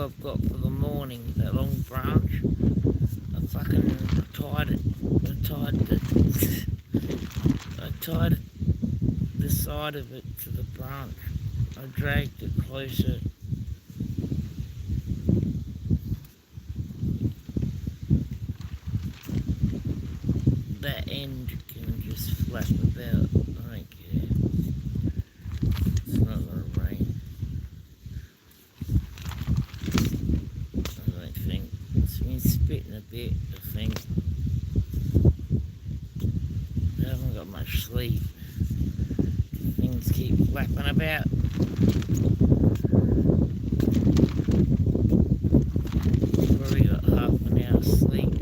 I've got for the morning, that long branch. I fucking tied it. I tied the side of it to the branch. I dragged it closer. That end can just flap about. I don't care. It's not gonna rain. I don't think. It's been spitting a bit, I think. I haven't got much sleep. Things keep flapping about. Probably got half an hour's sleep.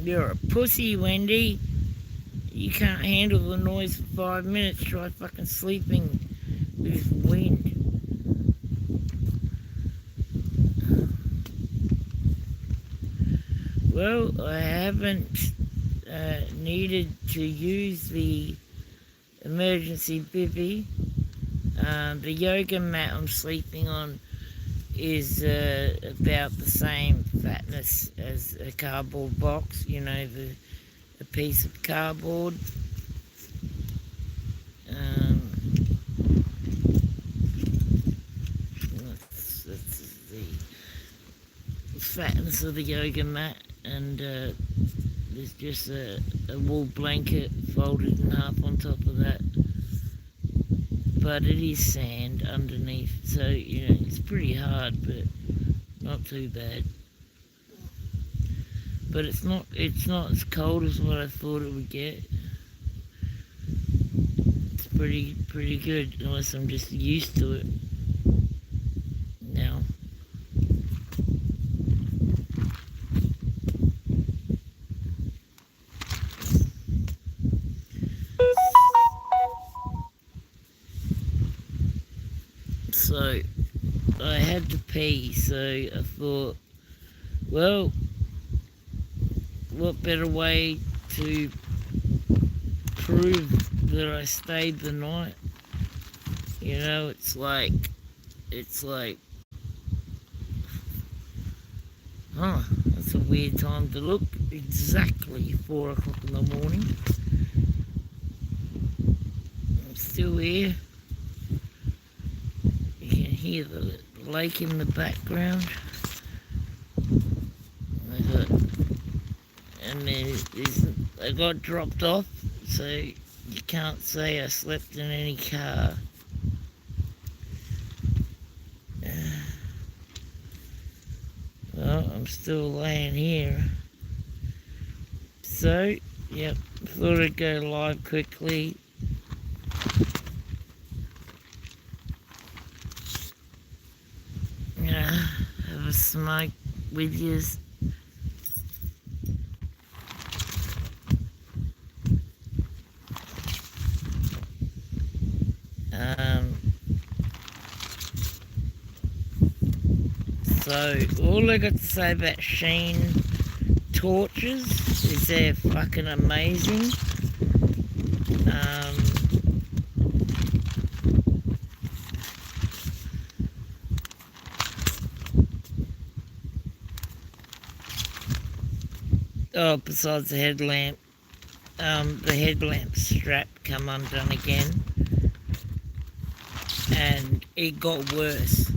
You're a pussy, Wendy. You can't handle the noise for 5 minutes. Try fucking sleeping with wind. Well, I haven't needed to use the emergency bivvy. The yoga mat I'm sleeping on is about the same fatness as a cardboard box, you know, a piece of cardboard. That's the fatness of the yoga mat, and there's just a wool blanket folded in half on top of that. But it is sand underneath, so, you know, it's pretty hard, but not too bad. But it's not as cold as what I thought it would get. It's pretty good, unless I'm just used to it now. So I had to pee, so I thought, well, what better way to prove that I stayed the night? You know, it's like, huh, that's a weird time to look. Exactly 4 o'clock in the morning. I'm still here. Hear the lake in the background. I got dropped off, so you can't say I slept in any car. Well, I'm still laying here. So, yep, thought I'd go live quickly. Have a smoke with yous. So all I got to say about Sheen torches is they're fucking amazing. Oh, besides the headlamp strap come undone again, and it got worse.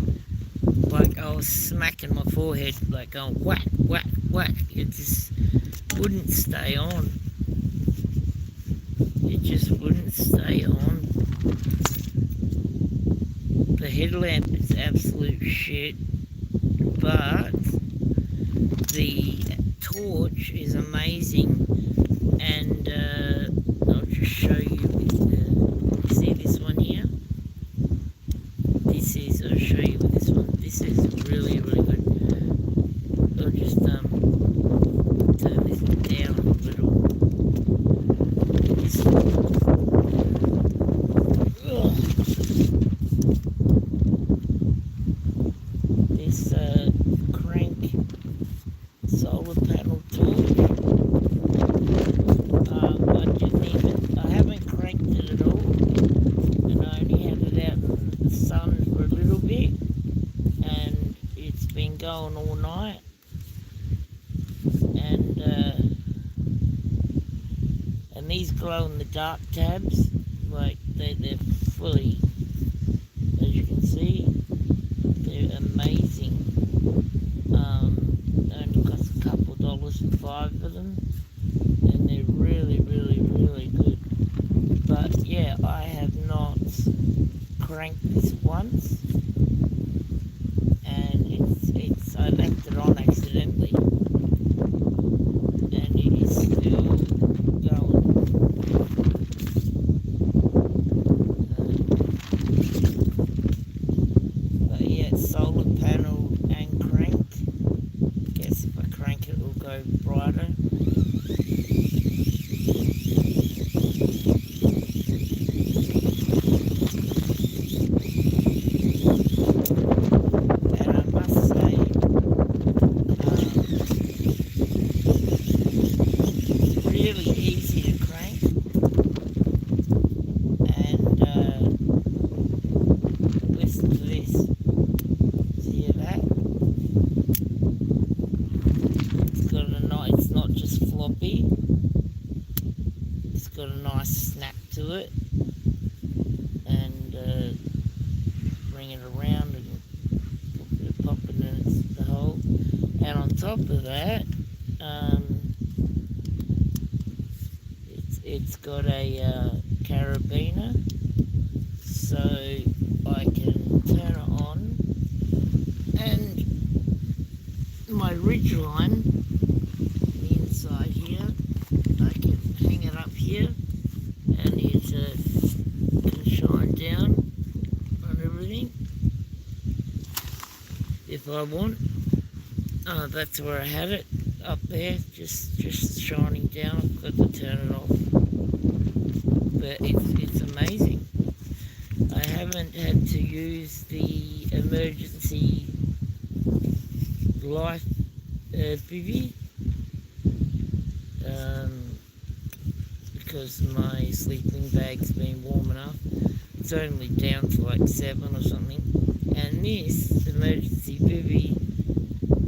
Like I was smacking my forehead, like going whack, whack, whack. It just wouldn't stay on. It just wouldn't stay on. The headlamp is absolute shit, but the torch is amazing, and I'll just show you with see this one here? I'll show you with this one. This is really, really good. I'll just turn this down a little. And these glow-in-the-dark tabs, like, they're fully, as you can see, they're amazing. They only cost a couple of dollars for 5 of them, and they're really, really, really good. But yeah, I have not cranked this once, and I left it on accidentally, and it is still going. But yeah, it's solar panel and cranked. Guess if I crank it, it'll go brighter. Really easy to crank, and listen to this. See that? It's not just floppy. It's got a nice snap to it, and bring it around and pop it in the hole. And on top of that, it's got a carabiner, so I can turn it on, and my ridge line, the inside here, I can hang it up here, and it can shine down on everything if I want. That's where I had it, up there, just shining down. I've got to turn it off, but it's amazing. I haven't had to use the emergency life bivvy because my sleeping bag's been warm enough. It's only down to like 7 or something, and this emergency bivvy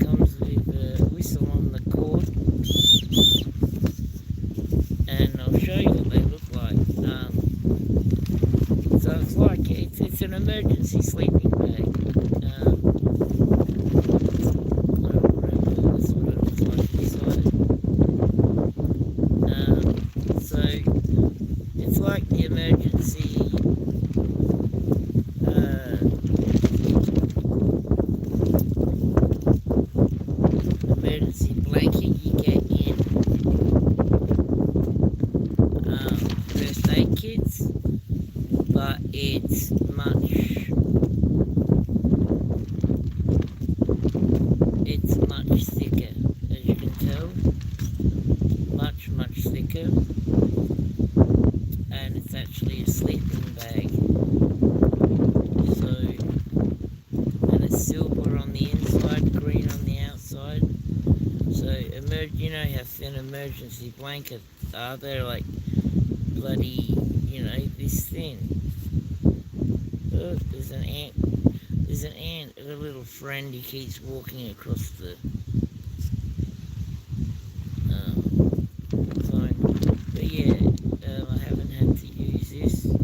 comes with a whistle on the cord, and I'll show you what they look like. So it's like it's an emergency sleeping bag. That's what it looks like inside. So it's like the emergency blanket you get in first aid kits, but it's much thicker, as you can tell, much thicker, and it's actually a sleeping bag. So, and it's silver on the inside, green on the outside. So, you know how thin emergency blankets are? They're like bloody, this thin. Oh, there's an ant. There's an ant, a little friend. He keeps walking across the phone. But yeah, I haven't had to use this, and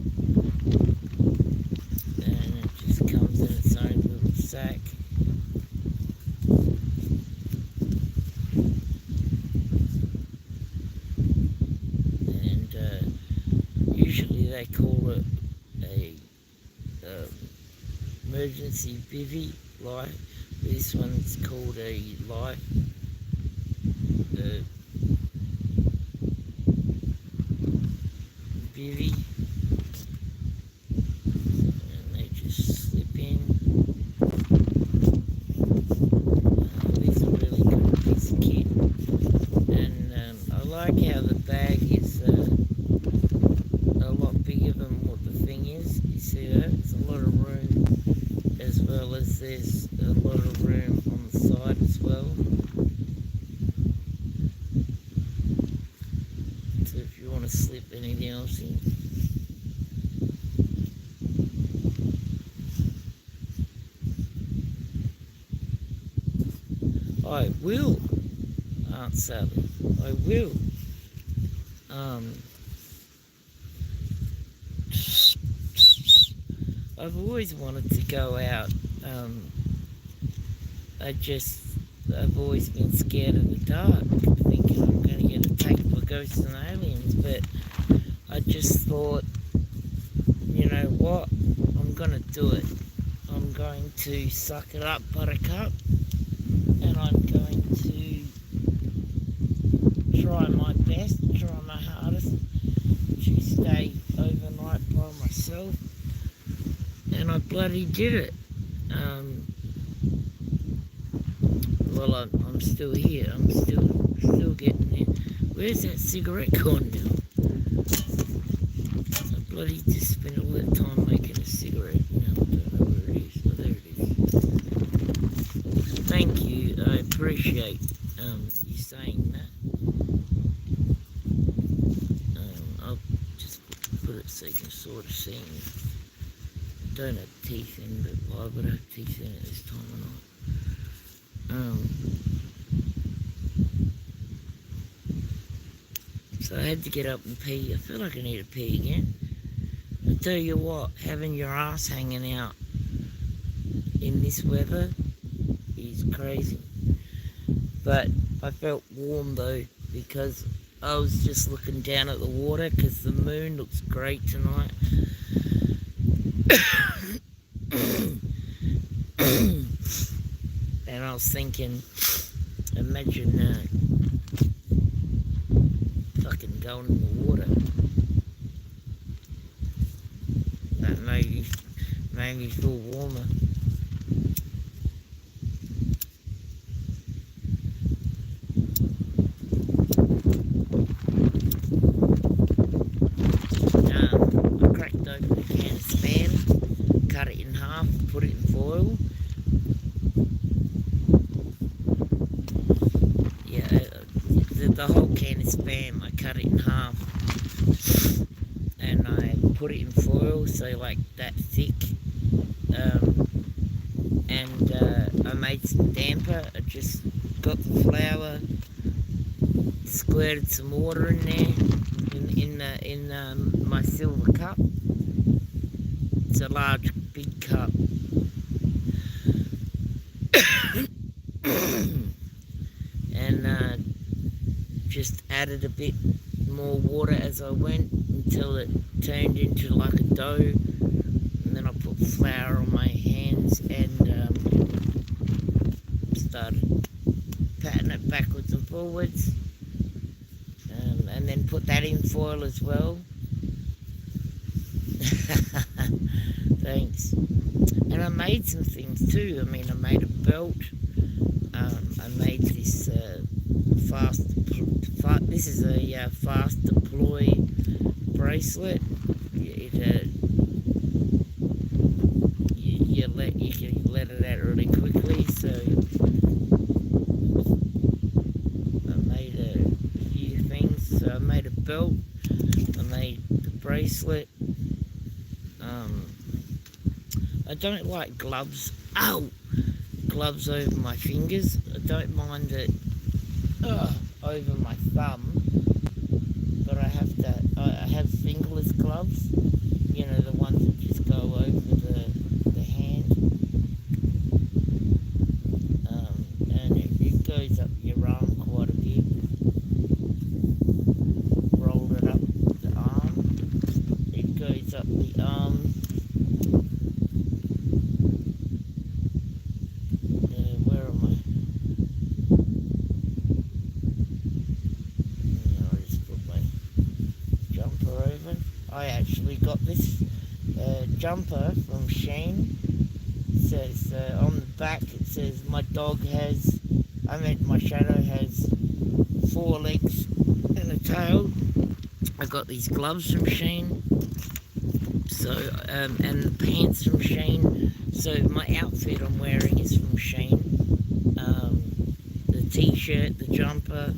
it just comes in its own little sack. Usually they call it a emergency bivvy life. This one's called a life bivvy, and they just slip in. These are really good piece of kit, and I like how the bag is a lot bigger than what the thing is. You see that? It's a lot of room, as well as there's a lot of room on the side as well. So if you want to slip anything else in. I will, Aunt Sally, I will I've always wanted to go out. I've always been scared of the dark, thinking I'm going to get attacked by ghosts and aliens, but I just thought, you know what, I'm going to do it. I'm going to suck it up, Buttercup, and I'm going to try my best, try my hardest to stay overnight by myself, and I bloody did it. Well, I'm still here. I'm still getting there. Where's that cigarette gone now? I bloody just spent all that time making a cigarette. Now I don't know where it is. Oh, there it is. Thank you. I appreciate you saying that. I'll just put it so you can sort of see me. I don't have teeth in, but why would I have teeth in at this time of night? So I had to get up and pee. I feel like I need to pee again. I tell you what, having your ass hanging out in this weather is crazy. But I felt warm though, because I was just looking down at the water, because the moon looks great tonight. And I was thinking, imagine fucking going in the water. That made me feel warmer. I cracked open a can of Spam, cut it in half, put it in foil. The whole can of Spam, I cut it in half, and I put it in foil, so like that thick, and I made some damper. I just got the flour, squirted some water in there, in my silver cup. It's a large, big cup. And just added a bit more water as I went until it turned into like a dough, and then I put flour on my hands and started patting it backwards and forwards, and then put that in foil as well. Thanks. And I made some things too. I mean, I made a belt. I made this this is a fast deploy bracelet. You can let it out really quickly. So I made a few things. So I made a belt. I made the bracelet. I don't like gloves. Ow! Gloves over my fingers. I don't mind it over my thumb, but I have fingerless gloves, you know, the ones that just go over the hand, and it goes up your arm quite a bit. Roll it up the arm, it goes up the arm. Where am I? I actually got this jumper from Shane. It says on the back, it says my shadow has 4 legs and a tail. I got these gloves from Shane. So and the pants from Shane. So my outfit I'm wearing is from Shane. The t-shirt, the jumper.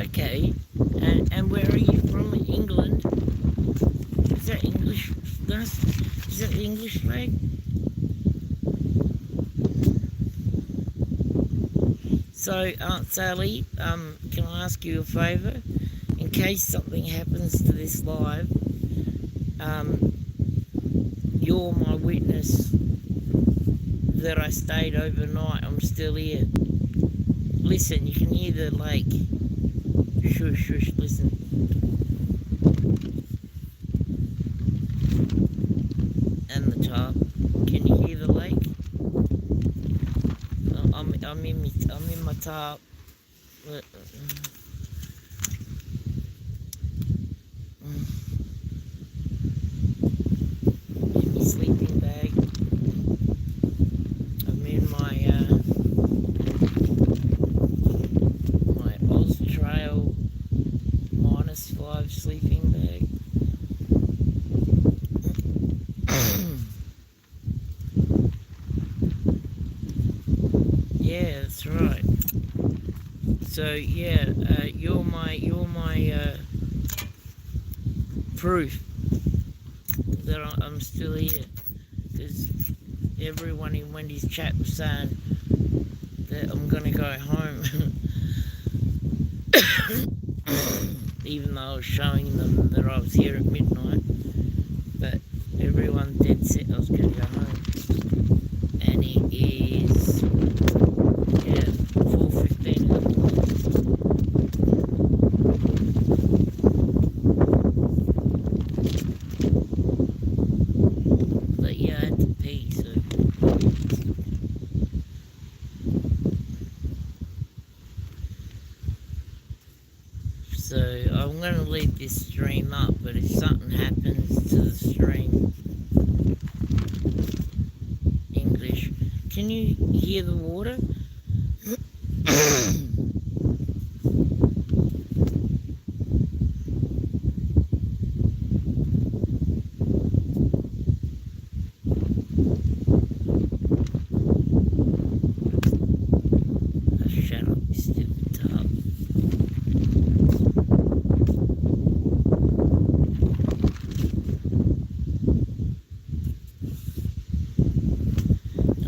Okay, and where are you from? England? Is that English? Is that the English flag? Also, Aunt Sally, can I ask you a favour? In case something happens to this live, you're my witness that I stayed overnight. I'm still here. Listen, you can hear the lake. Shush, shush, listen. And the tarp. Can you hear the lake? I'm in my tarp. In my sleeping bag. I'm in my my Oz Trail -5 sleeping bag. Yeah, that's right. So yeah, you're my proof that I'm still here, because everyone in Wendy's chat was saying that I'm gonna go home, even though I was showing them that I was here at midnight. But everyone dead set I was gonna go home, and it is 4:15 in the morning. But yeah, I had to pee, so I'm going to leave this stream up, but if something happens to the stream, English, can you hear the water? Shut up, you stupid tub.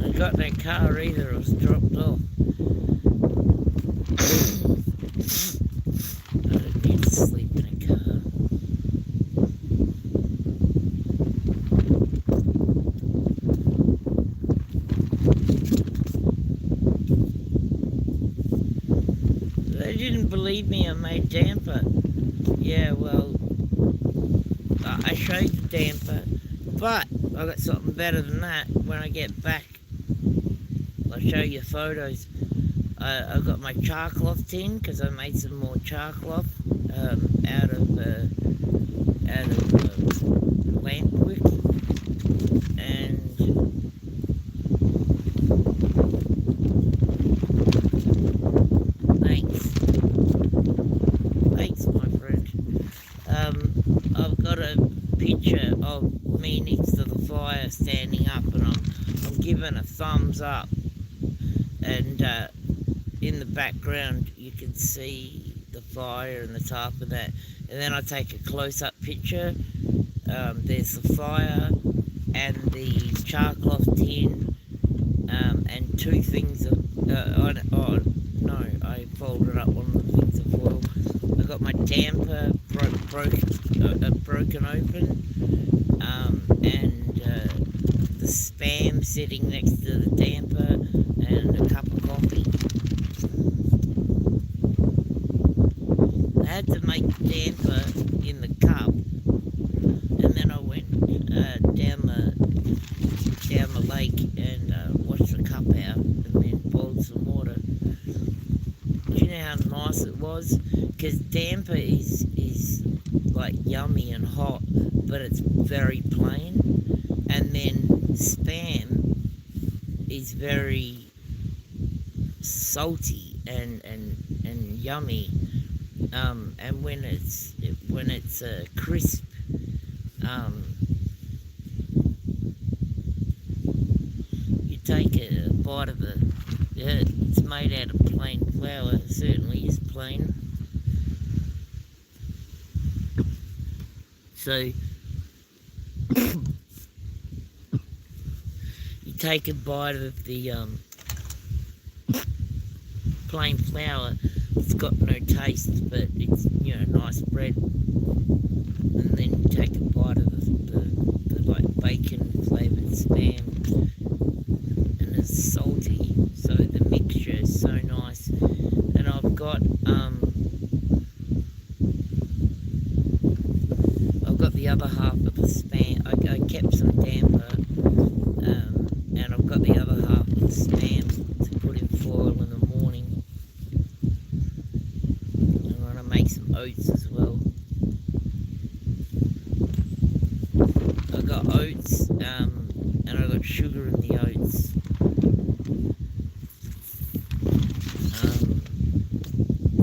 I got that car either, it was dropped off. I don't need to sleep in a car. They didn't believe me, I made damper. Yeah, well, I showed the damper, but I got something better than that. When I get back, I'll show you photos. I got my char cloth tin, because I made some more char cloth out of lamp wick, and thanks my friend. I've got a picture of me next to the fire standing up, and I'm giving a thumbs up, and in the background you can see the fire and the top of that, and then I take a close-up picture. There's the fire and the char cloth tin, and two things of I folded up one of the things of foil. I got my damper broken open, and the spam sitting next to the damper, and a cup of coffee. I had to make the damper in the cup, and then I went down the lake and washed the cup out, and then boiled some water. Do you know how nice it was? Because damper is like yummy and hot, but it's very plain. And then spam is very salty and yummy. And when it's crisp, you take a bite of the. It's made out of plain flour. It certainly is plain. So you take a bite of the plain flour. It's got no taste, but it's, you know, nice bread. And then you take a bite of the like bacon flavoured spam, and it's salty, so the mixture is so nice. And I've got the other half of the spam. I kept some damper, and I've got the other half of the spam to put in foil in the morning. I'm going to make some oats as well. I got oats, and I got sugar in the oats.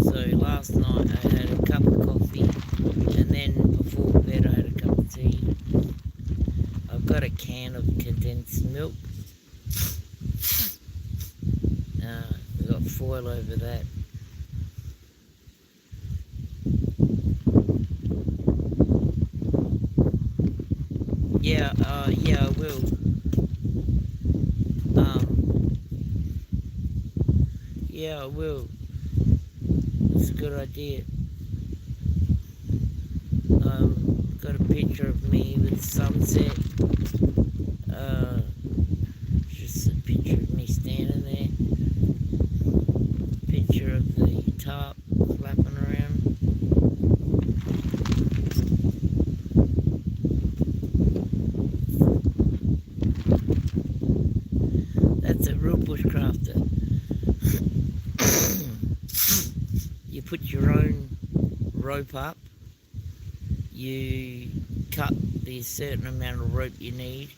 So last night I had a cup of coffee, and then before bed I had a cup of tea. I've got a can of condensed milk. We've got foil over that. Yeah, I will. Yeah, I will. It's a good idea. Got a picture of me with sunset. Just a picture of me standing there. Picture of the tarp flapping around. That's a real bushcrafter. You put your own rope up. You cut the certain amount of rope you need.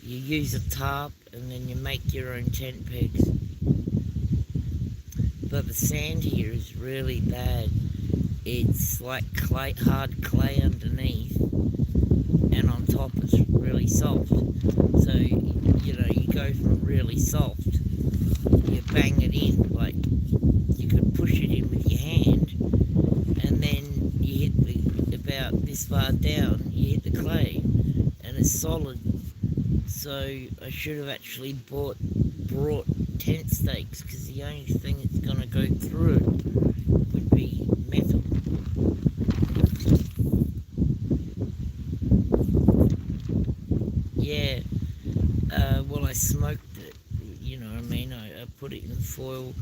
You use a tarp, and then you make your own tent pegs. But the sand here is really bad. It's like clay, hard clay underneath, and on top it's really soft. So, you know, you go from really soft, you bang it in, like you could push it in with your hand, and then you hit about this far down, you hit the clay, and it's solid. So I should have actually brought tent stakes, because the only thing that's going to go through it would be metal. Yeah, well, I smoked it, you know what I mean, I put it in foil.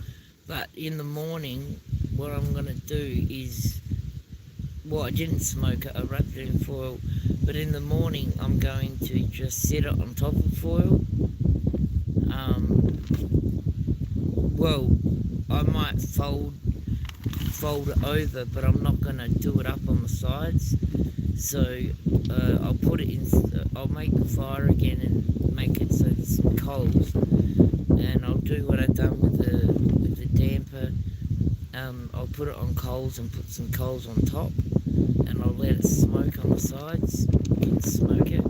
But in the morning, what I'm going to do is, well, I didn't smoke it, I wrapped it in foil, but in the morning I'm going to just set it on top of foil. Well, I might fold it over, but I'm not going to do it up on the sides. So I'll put it in, I'll make the fire again and make it so there's some coals, and I'll do what I've done with the damper. I'll put it on coals and put some coals on top, and I'll let it smoke on the sides. You can smoke it.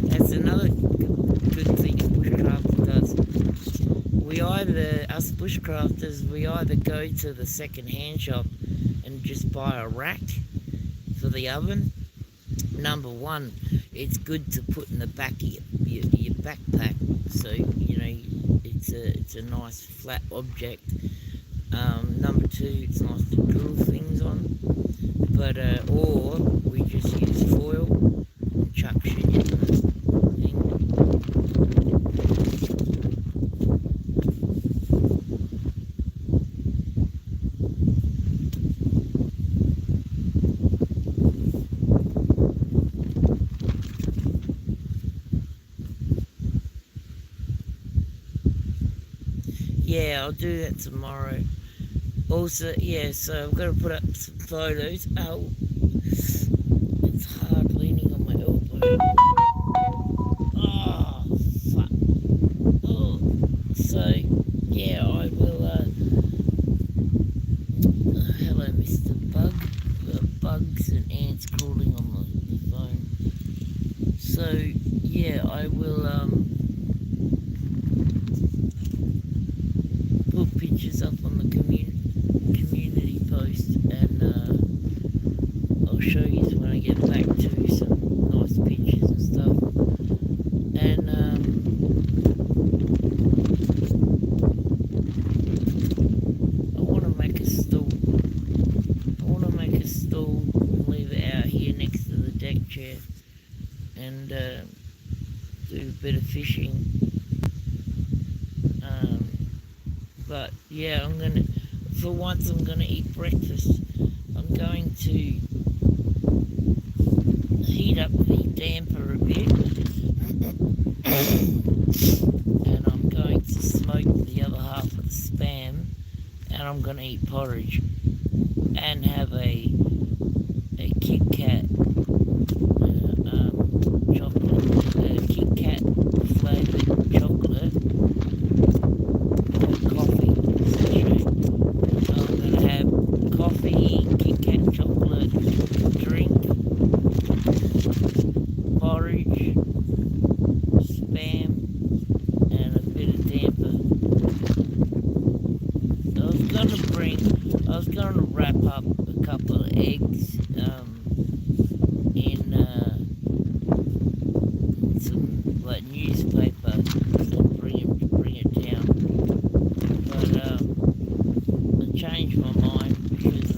That's another good thing a bushcrafter does. Us bushcrafters, we either go to the second-hand shop and just buy a rack for the oven. Number one, it's good to put in the back of your backpack, so you know it's a nice flat object. Number two, it's nice to drill things on. But or we just use foil and chuck shit in the thing. Yeah, I'll do that tomorrow. Also, yeah, so I've got to put up some photos. Oh, it's hard leaning on my elbow. Oh, fuck. Oh, so, yeah, I will, hello, Mr. Bug. We've got bugs and ants crawling on the phone. So, yeah, I will, put pictures up on the community post, and I'll show you when I get back to some nice pictures and stuff. And chair and do a bit of fishing. But yeah, for once I'm gonna eat breakfast. I'm going to heat up the damper a bit and I'm going to smoke the other half of the spam, and I'm going to eat porridge and have a Kit Kat chocolate, Kit Kat flavoured chocolate coffee. I'm going to have coffee, Kit Kat chocolate drink, porridge, spam, and a bit of damper. I was gonna wrap up a couple of eggs in some like newspaper and bring it down. But I changed my mind because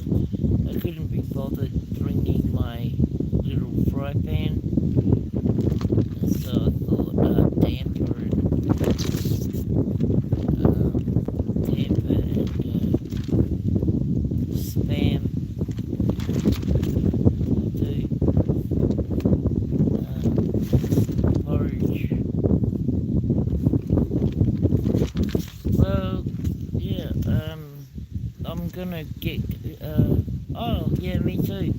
I couldn't be bothered bringing my little fry pan. So I thought damper and spam do porridge. Well, yeah, I'm gonna get oh yeah, me too.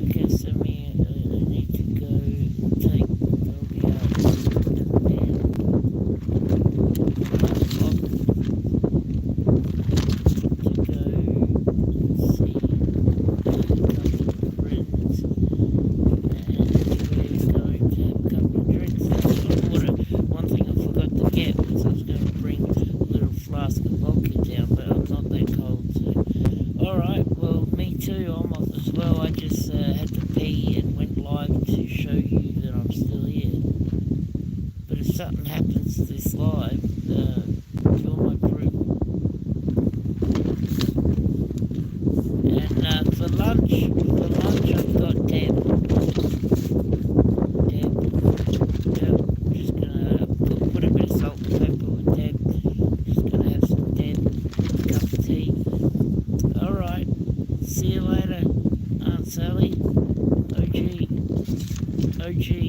Okay, so I need to go take the doggy out and to go and see a couple of friends, and we're going to have a couple of drinks. One thing I forgot to get was I was going to bring a little flask of vodka down, but I'm not that cold, so alright, well me too, I'm off as well. I just had to pee and went live to show you that I'm still here. But if something happens to this live, you're my proof. And for lunch I've got Deb. Yep, I'm just gonna put a bit of salt and pepper with Deb. Just gonna have some Deb, a cup of tea. Alright, see you later, Aunt Sally. OG.